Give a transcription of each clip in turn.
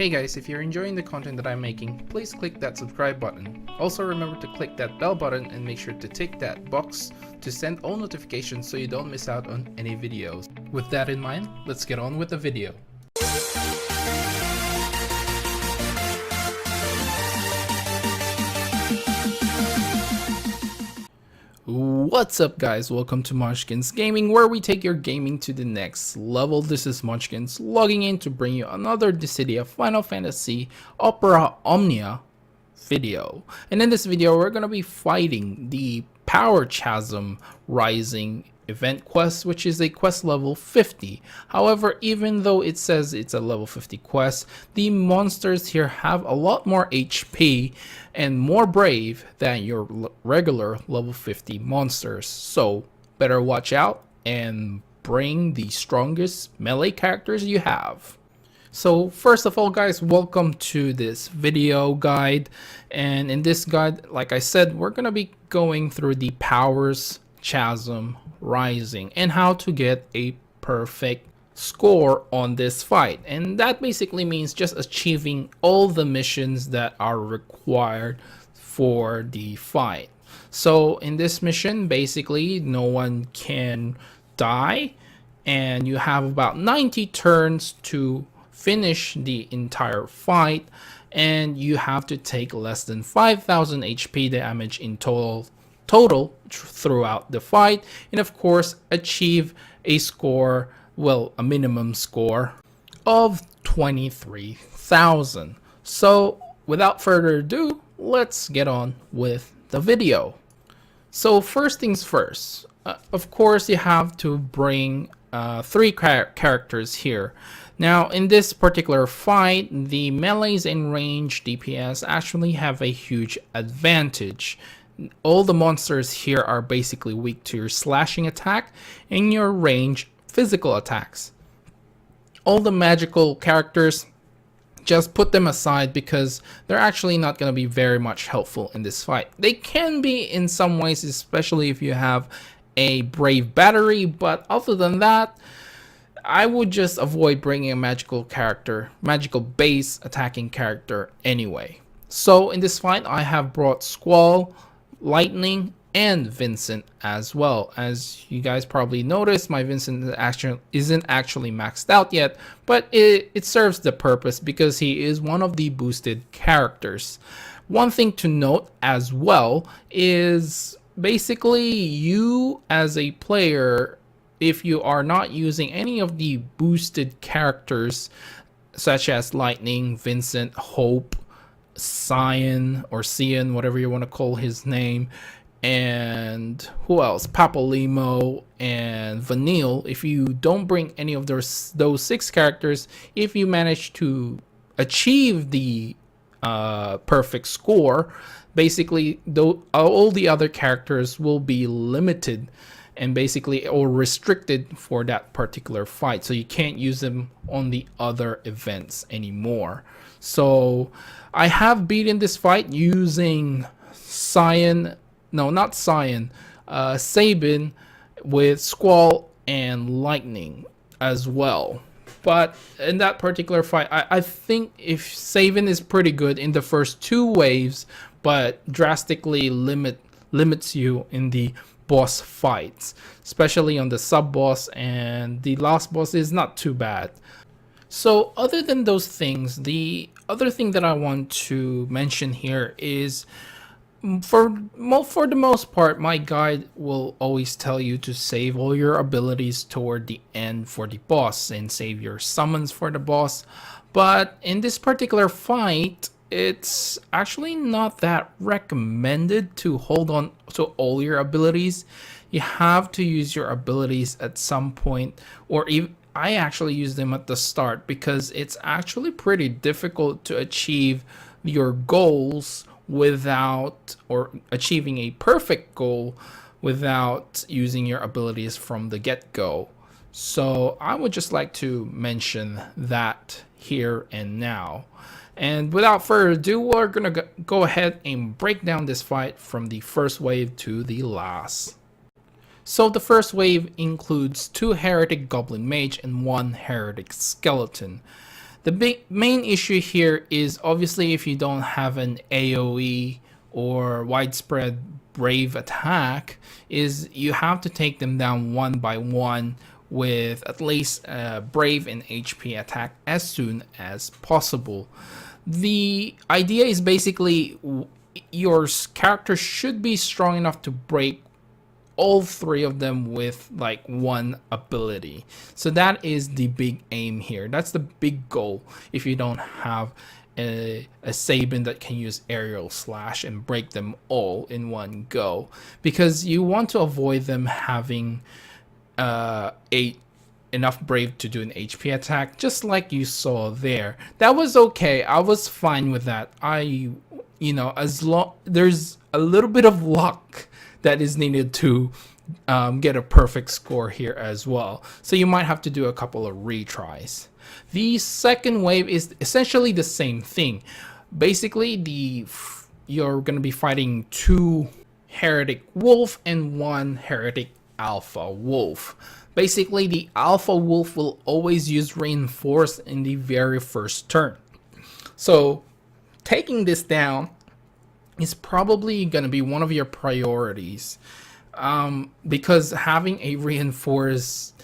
Hey guys, if you're enjoying the content that I'm making, please click that subscribe button. Also remember to click that bell button and make sure to tick that box to send all notifications so you don't miss out on any videos. With that in mind, let's get on with the video. What's up guys, welcome to Monchkinz Gaming, where we take your gaming to the next level. This is Monchkinz logging in to bring you another Dissidia Final Fantasy Opera Omnia video. And in this video we're going to be fighting the Power Chasm Rising event quest, which is a quest level 50. However, even though it says it's a level 50 quest, the monsters here have a lot more HP and more brave than your regular level 50 monsters. So better watch out and bring the strongest melee characters you have. So first of all guys, welcome to this video guide, and in this guide, like I said, we're gonna be going through the Power's Chasm Rising and how to get a perfect score on this fight. And that basically means just achieving all the missions that are required for the fight. So in this mission, basically no one can die, and you have about 90 turns to finish the entire fight, and you have to take less than 5,000 HP damage in total throughout the fight, and of course achieve a score, well, a minimum score of 23,000. So without further ado, let's get on with the video. So first things first, of course you have to bring three characters here. Now in this particular fight, the melees and range DPS actually have a huge advantage. All the monsters here are basically weak to your slashing attack and your range physical attacks. All the magical characters, just put them aside because they're actually not going to be very much helpful in this fight. They can be in some ways, especially if you have a brave battery, but other than that, I would just avoid bringing a magical base attacking character anyway. So in this fight, I have brought Squall, Lightning, and Vincent as well. As you guys probably noticed, my Vincent isn't actually maxed out yet, but it serves the purpose because he is one of the boosted characters. One thing to note as well is basically you as a player, if you are not using any of the boosted characters such as Lightning, Vincent, Hope, Cyan or Cian, whatever you want to call his name, and who else, Papalymo and Vanille, if you don't bring any of those six characters, if you manage to achieve the perfect score, basically all the other characters will be limited and basically or restricted for that particular fight, so you can't use them on the other events anymore. So I have beaten this fight using Sabin with Squall and Lightning as well. But in that particular fight, I think if Sabin is pretty good in the first two waves, but drastically limits you in the boss fights, especially on the sub boss, and the last boss is not too bad. So other than those things, the other thing that I want to mention here is for the most part, my guide will always tell you to save all your abilities toward the end for the boss and save your summons for the boss. But in this particular fight, it's actually not that recommended to hold on to all your abilities. You have to use your abilities at some point, or even I actually use them at the start because it's actually pretty difficult to achieve your goals without, or achieving a perfect goal without using your abilities from the get-go. So I would just like to mention that here and now. And without further ado, we're gonna go ahead and break down this fight from the first wave to the last. So the first wave includes 2 Heretic Goblin Mage and 1 Heretic Skeleton. The main issue here is obviously if you don't have an AoE or widespread brave attack, is you have to take them down one by one with at least brave and HP attack as soon as possible. The idea is basically your character should be strong enough to break all three of them with like one ability. So that is the big aim here. That's the big goal if you don't have a Sabin that can use aerial slash and break them all in one go, because you want to avoid them having enough brave to do an HP attack, just like you saw there. That was okay. I was fine with that. As long there's a little bit of luck that is needed to get a perfect score here as well. So you might have to do a couple of retries. The second wave is essentially the same thing. Basically, you're going to be fighting 2 Heretic Wolf and 1 Heretic Alpha Wolf. Basically, the Alpha Wolf will always use Reinforce in the very first turn. So taking this down is probably going to be one of your priorities, because having a reinforced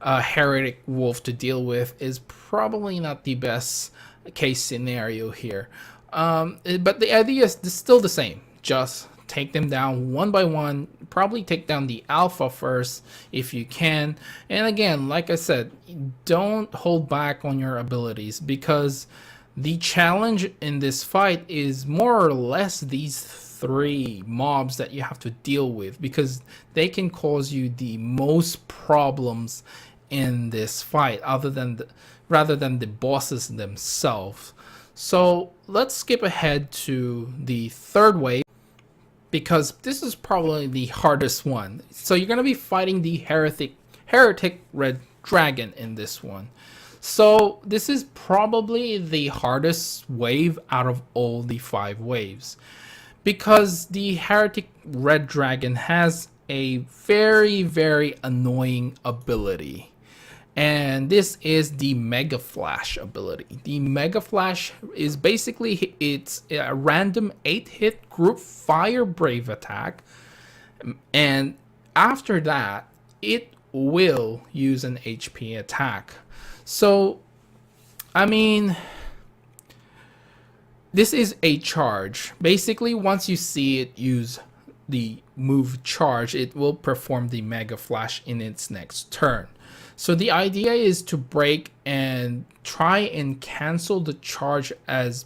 Heretic Wolf to deal with is probably not the best case scenario here. But the idea is still the same. Just take them down one by one. Probably take down the Alpha first if you can. And again, like I said, don't hold back on your abilities, because the challenge in this fight is more or less these 3 mobs that you have to deal with, because they can cause you the most problems in this fight rather than the bosses themselves. So let's skip ahead to the third wave, because this is probably the hardest one. So you're going to be fighting the Heretic Red Dragon in this one. So this is probably the hardest wave out of all the 5 waves, because the Heretic Red Dragon has a very, very annoying ability. And this is the Mega Flash ability. The Mega Flash is basically, it's a random 8-hit group fire brave attack. And after that, it will use an HP attack. So, I mean, this is a charge. Basically, once you see it use the move charge, it will perform the Mega Flash in its next turn. So the idea is to break and try and cancel the charge as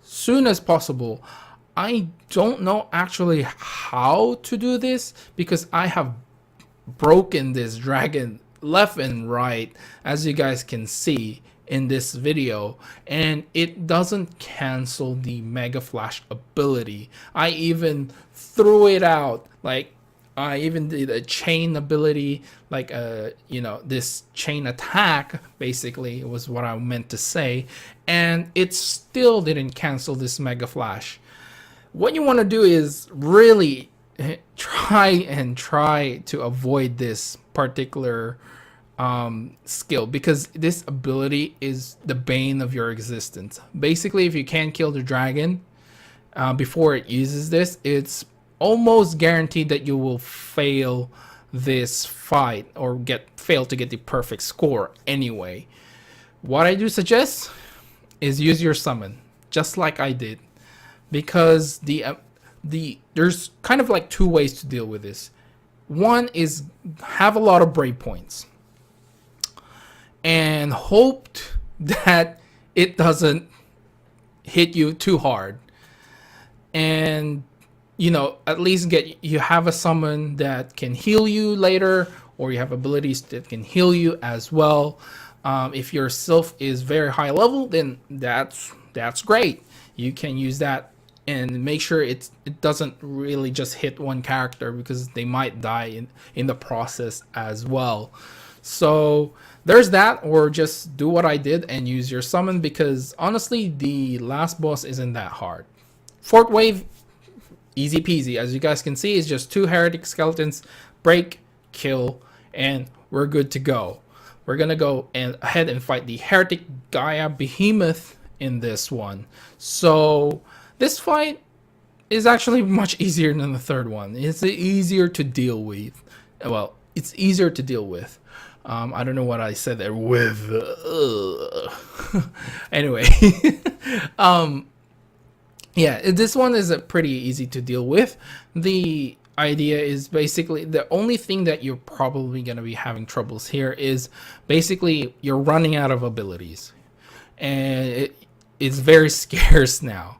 soon as possible. I don't know actually how to do this, because I have broken this dragon left and right, as you guys can see in this video, and it doesn't cancel the Mega Flash ability. I even threw it out, like I even did a chain ability, like this chain attack basically was what I meant to say, and it still didn't cancel this Mega Flash. What you want to do is really try to avoid this particular skill, because this ability is the bane of your existence. Basically, if you can't kill the dragon before it uses this, it's almost guaranteed that you will fail this fight or fail to get the perfect score anyway. What I do suggest is use your summon, just like I did, because there's kind of like 2 ways to deal with this. One is have a lot of brave points and hoped that it doesn't hit you too hard, and at least you have a summon that can heal you later, or you have abilities that can heal you as well. If your Sylph is very high level, then that's great. You can use that and make sure it doesn't really just hit one character, because they might die in the process as well. So there's that, or just do what I did and use your summon, because honestly the last boss isn't that hard. Fourth wave, easy peasy. As you guys can see, it's just 2 Heretic Skeletons, break, kill, and we're good to go. we're gonna go ahead and fight the Heretic Gaia Behemoth in this one. So this fight is actually much easier than the third one. It's easier to deal with. Well, it's easier to deal with. I don't know what I said there with. Anyway, yeah, this one is pretty easy to deal with. The idea is basically the only thing that you're probably going to be having troubles here is basically you're running out of abilities, and it's very scarce now.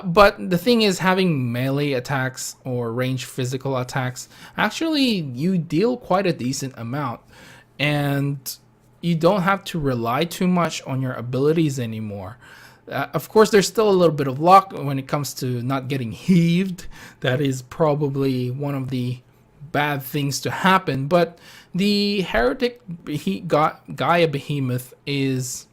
But the thing is, having melee attacks or ranged physical attacks, actually you deal quite a decent amount, and you don't have to rely too much on your abilities anymore. Of course, there's still a little bit of luck when it comes to not getting heaved. That is probably one of the bad things to happen. But the Heretic Gaia Behemoth is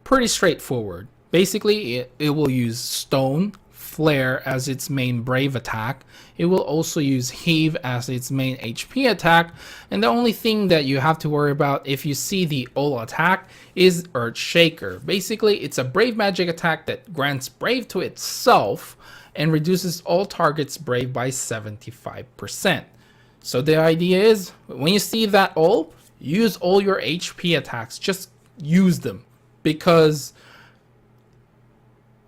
pretty straightforward. Basically, it will use Stone Flare as its main Brave attack. It will also use Heave as its main HP attack, and the only thing that you have to worry about if you see the ult attack is Earth Shaker. Basically, it's a Brave magic attack that grants Brave to itself and reduces all targets Brave by 75%. So the idea is, when you see that ult, use all your HP attacks. Just use them, because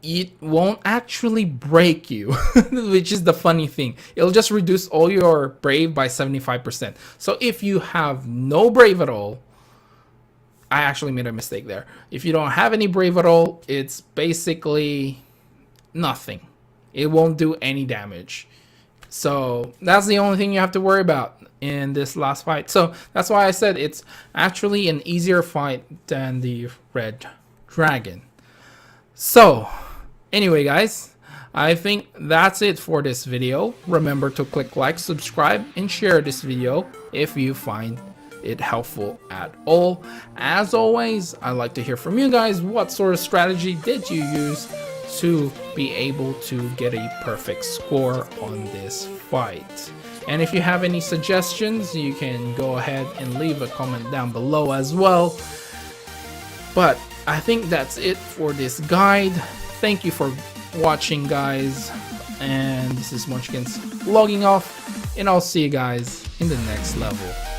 it won't actually break you, which is the funny thing. It'll just reduce all your Brave by 75%. So if you have no Brave at all, I actually made a mistake there. If you don't have any Brave at all, it's basically nothing. It won't do any damage. So that's the only thing you have to worry about in this last fight. So that's why I said it's actually an easier fight than the Red Dragon. So anyway, guys, I think that's it for this video. Remember to click like, subscribe, and share this video if you find it helpful at all. As always, I'd like to hear from you guys. What sort of strategy did you use to be able to get a perfect score on this fight? And if you have any suggestions, you can go ahead and leave a comment down below as well. But I think that's it for this guide. Thank you for watching, guys, and this is Monchkinz logging off, and I'll see you guys in the next level.